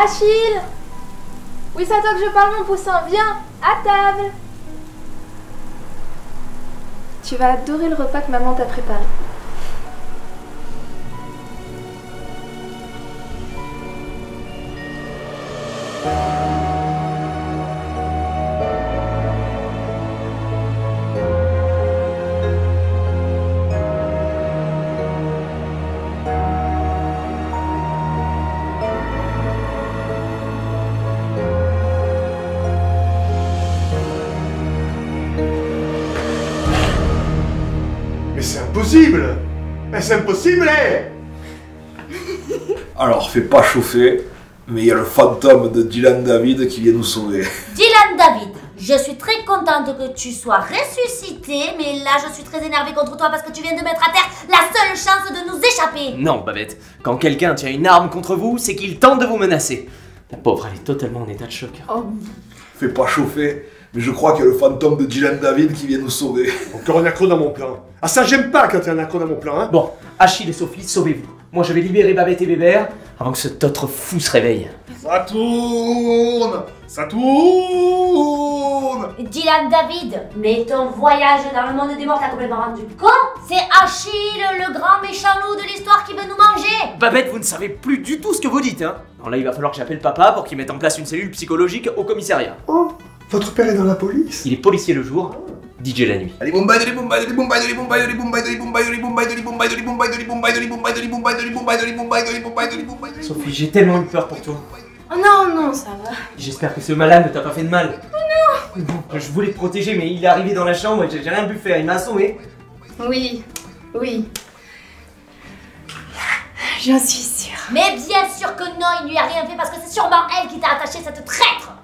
Achille! Oui, c'est à toi que je parle, mon poussin. Viens, à table. Tu vas adorer le repas que maman t'a préparé. Mais c'est impossible! Mais c'est impossible! Alors, fais pas chauffer, mais il y a le fantôme de Dylan David qui vient nous sauver. Dylan David, je suis très contente que tu sois ressuscité, mais là je suis très énervée contre toi parce que tu viens de mettre à terre la seule chance de nous échapper. Non, Babette, quand quelqu'un tient une arme contre vous, c'est qu'il tente de vous menacer. La pauvre, elle est totalement en état de choc. Oh. Fais pas chauffer, mais je crois qu'il y a le fantôme de Dylan David qui vient nous sauver. Encore un accro dans mon plan. Ah ça j'aime pas quand il y a un accro dans mon plan, hein. Bon, Achille et Sophie, sauvez-vous. Moi je vais libérer Babette et Bébert avant que cet autre fou se réveille. Ça tourne! Ça tourne! Dylan David, mais ton voyage dans le monde des morts t'a complètement rendu con. C'est Achille, le grand méchant loup de l'histoire qui veut nous manger. Babette, vous ne savez plus du tout ce que vous dites, hein. Non, là il va falloir que j'appelle papa pour qu'il mette en place une cellule psychologique au commissariat. Oh, votre père est dans la police. Il est policier le jour, DJ la nuit. Allez, bombay, allez, bombay, allez, bombay, allez, bombay, allez, bombay, allez, bombay, allez, bombay, allez, bombay, allez, bombay, allez, bombay, allez, bombay, allez, bombay, allez, bombay, allez, bombay, allez, bombay, allez, bombay. Sophie, j'ai tellement eu peur pour toi. Oh non, non, ça va. J'espère que ce malade ne t'a pas fait de mal. Non. Je voulais te protéger, mais il est arrivé dans la chambre et j'ai rien pu faire. Il m'a assommé. Oui, oui. J'en suis sûre. Mais bien sûr que non, il ne lui a rien fait parce que c'est sûrement elle qui t'a attaché cette traître.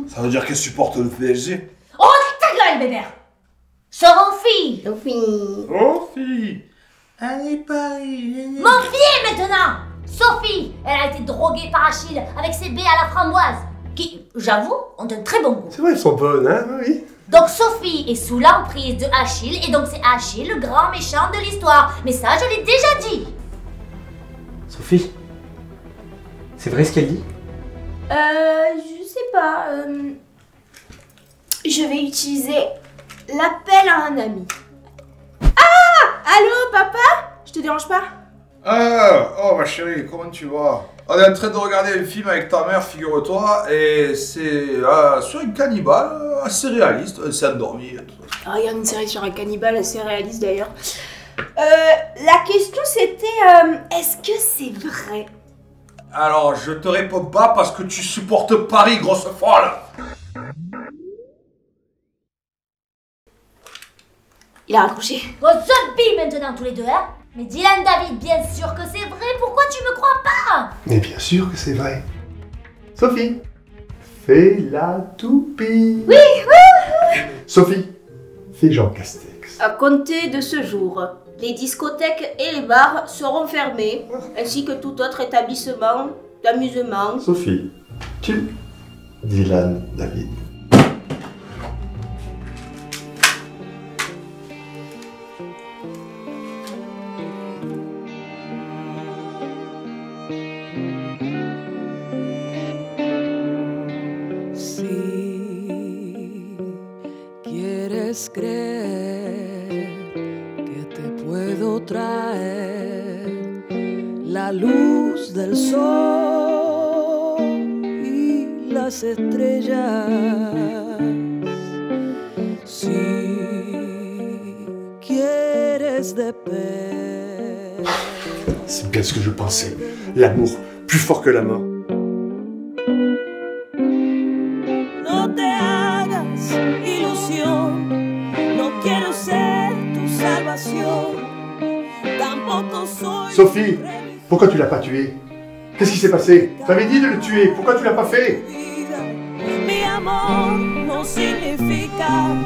Ça veut dire qu'elle supporte le PSG? Oh, ta gueule, bébé. Sophie. Oh fille. Allez, Paris. Mon pied maintenant. Sophie, elle a été droguée par Achille avec ses baies à la framboise. Qui, j'avoue, ont un très bon goût. C'est vrai, elles sont bonnes, hein, oui. Donc Sophie est sous l'emprise de Achille et donc c'est Achille le grand méchant de l'histoire. Mais ça, je l'ai déjà dit. Sophie, c'est vrai ce qu'elle dit? Je sais pas. Je vais utiliser l'appel à un ami. Ah! Allô, papa? Je te dérange pas? Ah, oh ma chérie, comment tu vas? On est en train de regarder un film avec ta mère, figure-toi, et c'est sur une cannibale assez réaliste, elle s'est endormie et tout. Ah, il y a une série sur un cannibale assez réaliste d'ailleurs. La question c'était est-ce que c'est vrai? Alors, je te réponds pas parce que tu supportes Paris, grosse folle! Il a raccroché. Vos zombies maintenant tous les deux, hein? Mais Dylan David, bien sûr que c'est vrai, pourquoi tu me crois pas? Mais bien sûr que c'est vrai. Sophie, fais la toupie. Oui, oui. Sophie, fais Jean Castex. À compter de ce jour, les discothèques et les bars seront fermés, ainsi que tout autre établissement d'amusement. Sophie, tu, Dylan David. Creer que te puedo traer la luz del sol y las estrellas. Si quieres de paix. C'est bien ce que je pensais. L'amour, plus fort que la mort. No te hagas ilusión. Quiero ser tu salvación. Tampoco soy. Sophie, pourquoi tu l'as pas tué? Qu'est-ce qui s'est passé? T'avais dit de le tuer, pourquoi tu l'as pas fait? Mi amor no significa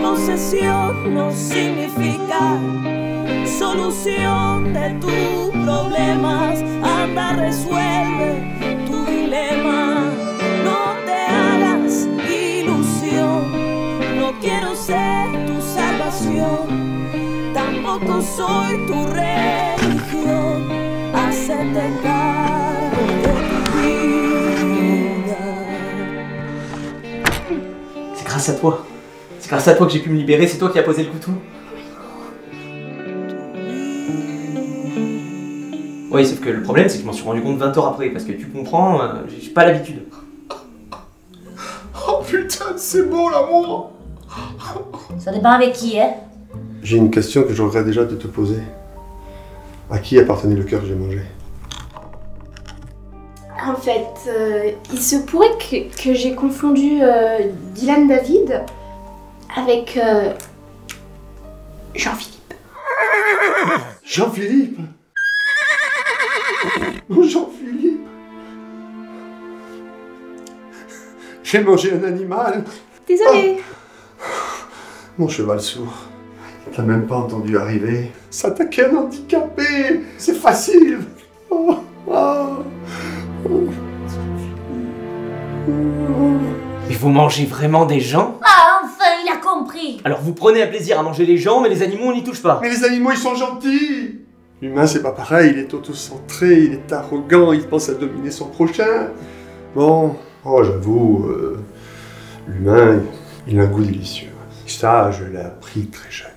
posesión, no significa solución de tus problemas. Anda, resuelve tu dilema. No te hagas ilusión. No quiero ser tu salvación, tampoco soy tu religión. Hacete cargo de tu grâce à toi. C'est grâce à toi que j'ai pu me libérer, c'est toi qui as posé le couteau. Oui, sauf que le problème, c'est que je m'en suis rendu compte 20 heures après, parce que tu comprends, j'ai pas l'habitude. Oh putain, c'est beau l'amour. Ça dépend avec qui, hein. J'ai une question que je regrette déjà de te poser. À qui appartenait le cœur que j'ai mangé? En fait, il se pourrait que j'ai confondu Dylan David avec Jean-Philippe. Jean-Philippe? Oh, Jean-Philippe! J'ai mangé un animal! Désolée. Mon cheval sourd. T'as même pas entendu arriver. S'attaquer à un handicapé! C'est facile! Oh, oh, oh. Mais vous mangez vraiment des gens? Ah, enfin, il a compris. Alors vous prenez un plaisir à manger les gens, mais les animaux on n'y touche pas. Mais les animaux, ils sont gentils! L'humain, c'est pas pareil, il est autocentré, il est arrogant, il pense à dominer son prochain. Bon, oh, j'avoue, l'humain, il a un goût délicieux. Ça, je l'ai appris très jeune.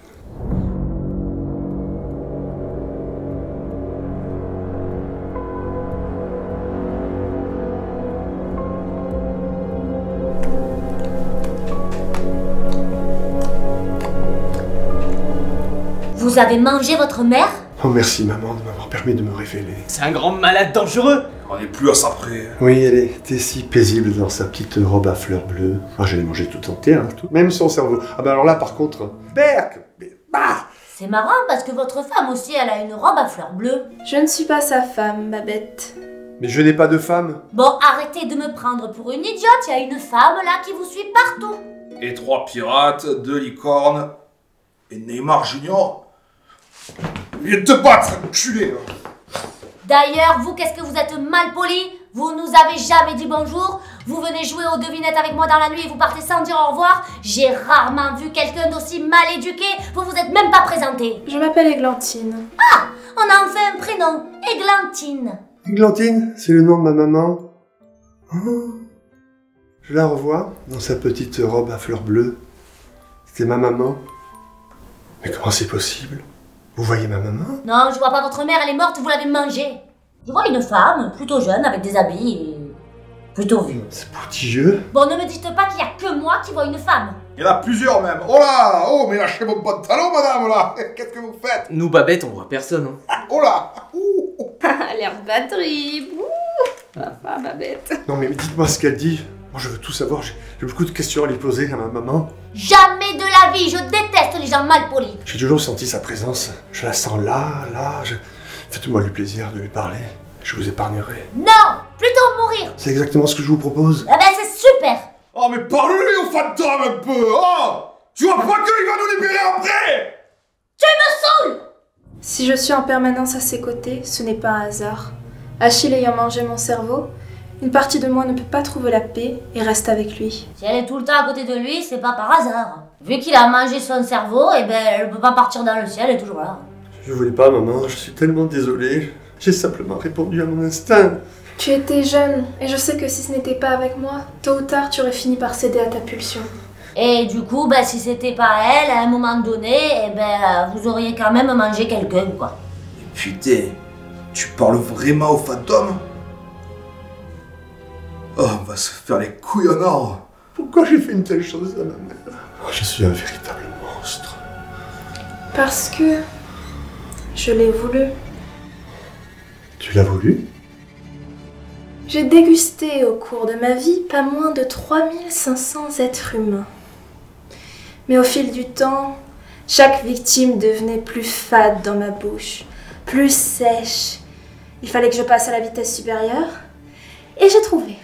Vous avez mangé votre mère? Oh, merci maman de m'avoir permis de me révéler. C'est un grand malade dangereux. On n'est plus à ça près. Oui, elle était si paisible dans sa petite robe à fleurs bleues. Ah, je l'ai mangée tout entière, tout. Même son cerveau. Ah ben alors là, par contre, berk, bah. C'est marrant parce que votre femme aussi, elle a une robe à fleurs bleues. Je ne suis pas sa femme, Babette. Mais je n'ai pas de femme. Bon, arrêtez de me prendre pour une idiote, il y a une femme là qui vous suit partout. Et 3 pirates, 2 licornes et Neymar Junior. Viens te battre, enculé. D'ailleurs, vous, qu'est-ce que vous êtes mal poli? Vous nous avez jamais dit bonjour. Vous venez jouer aux devinettes avec moi dans la nuit et vous partez sans dire au revoir. J'ai rarement vu quelqu'un d'aussi mal éduqué. Vous vous êtes même pas présenté. Je m'appelle Églantine. Ah, on a enfin un prénom, Églantine. Églantine, c'est le nom de ma maman. Oh, je la revois dans sa petite robe à fleurs bleues. C'était ma maman. Mais comment c'est possible? Vous voyez ma maman? Non, je vois pas votre mère, elle est morte, vous l'avez mangée. Je vois une femme, plutôt jeune, avec des habits plutôt vieux. C'est prodigieux. Bon, ne me dites pas qu'il y a que moi qui vois une femme. Il y en a plusieurs même. Oh là! Oh, mais lâchez mon pantalon, madame, là! Qu'est-ce que vous faites? Nous, Babette, on voit personne. Hein. Oh là! Ouh. L'air de batterie. Ah, Babette. Non mais dites-moi ce qu'elle dit. Moi je veux tout savoir, j'ai beaucoup de questions à lui poser à ma maman. Jamais de la vie, je déteste les gens mal polis. J'ai toujours senti sa présence. Je la sens là. Faites-moi le plaisir de lui parler. Je vous épargnerai. Non, plutôt mourir. C'est exactement ce que je vous propose. Eh ben c'est super. Oh, mais parle-lui au fantôme un peu! Oh! Tu vois pas qu'il va nous libérer après? Tu me saoules. Si je suis en permanence à ses côtés, ce n'est pas un hasard. Achille ayant mangé mon cerveau, une partie de moi ne peut pas trouver la paix et reste avec lui. Si elle est tout le temps à côté de lui, c'est pas par hasard. Vu qu'il a mangé son cerveau, eh ben elle peut pas partir dans le ciel, elle est toujours là. Je voulais pas, maman, je suis tellement désolé. J'ai simplement répondu à mon instinct. Tu étais jeune, et je sais que si ce n'était pas avec moi, tôt ou tard tu aurais fini par céder à ta pulsion. Et du coup, ben, si c'était pas elle, à un moment donné, eh ben, vous auriez quand même mangé quelqu'un, quoi. Putain, tu parles vraiment au fantôme? Oh, on va se faire les couilles en or. Pourquoi j'ai fait une telle chose à ma mère? Je suis un véritable monstre. Parce que je l'ai voulu. Tu l'as voulu? J'ai dégusté au cours de ma vie pas moins de 3500 êtres humains. Mais au fil du temps, chaque victime devenait plus fade dans ma bouche, plus sèche. Il fallait que je passe à la vitesse supérieure, et j'ai trouvé.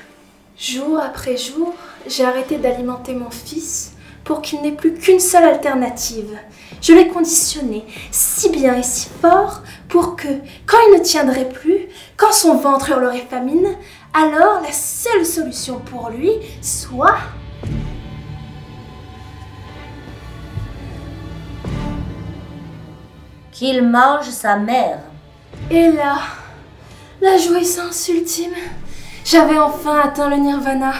Jour après jour, j'ai arrêté d'alimenter mon fils pour qu'il n'ait plus qu'une seule alternative. Je l'ai conditionné si bien et si fort pour que, quand il ne tiendrait plus, quand son ventre hurlerait famine, alors la seule solution pour lui soit... Qu'il mange sa mère. Et là, la jouissance ultime. J'avais enfin atteint le nirvana.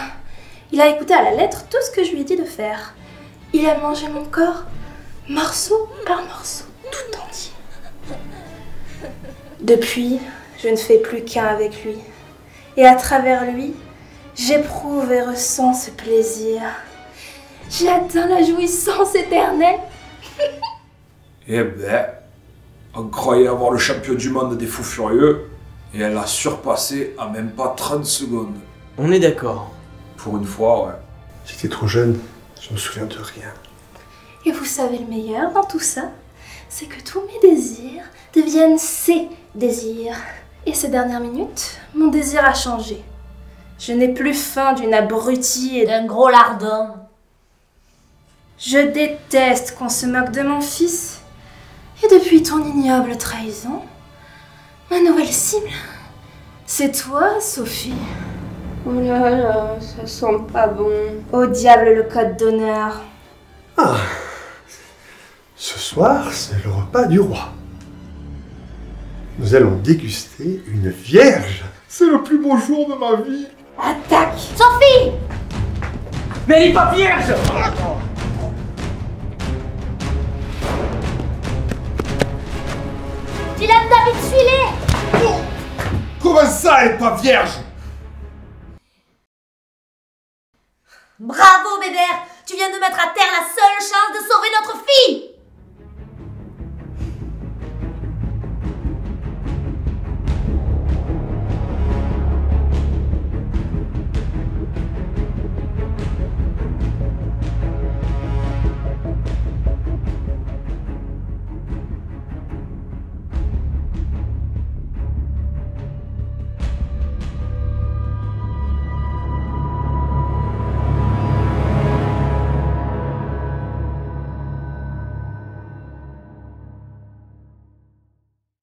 Il a écouté à la lettre tout ce que je lui ai dit de faire. Il a mangé mon corps, morceau par morceau, tout entier. Depuis, je ne fais plus qu'un avec lui. Et à travers lui, j'éprouve et ressens ce plaisir. J'ai atteint la jouissance éternelle. Eh ben, on croyait avoir le champion du monde des fous furieux, et elle l'a surpassé en même pas 30 secondes. On est d'accord. Pour une fois, ouais. J'étais trop jeune, je me souviens de rien. Et vous savez le meilleur dans tout ça? C'est que tous mes désirs deviennent ses désirs. Et ces dernières minutes, mon désir a changé. Je n'ai plus faim d'une abrutie et D'un gros lardon. Je déteste qu'on se moque de mon fils. Et depuis ton ignoble trahison, ma nouvelle cible, c'est toi, Sophie. Oh là là, ça sent pas bon. Au diable le code d'honneur. Ah, ce soir, c'est le repas du roi. Nous allons déguster une vierge. C'est le plus beau jour de ma vie. Attaque! Sophie! Mais elle est pas vierge! Dylan David, suis-les! Comment ça, elle est pas vierge? Bravo, Bébert! Tu viens de mettre à terre la seule chance de sauver notre fille!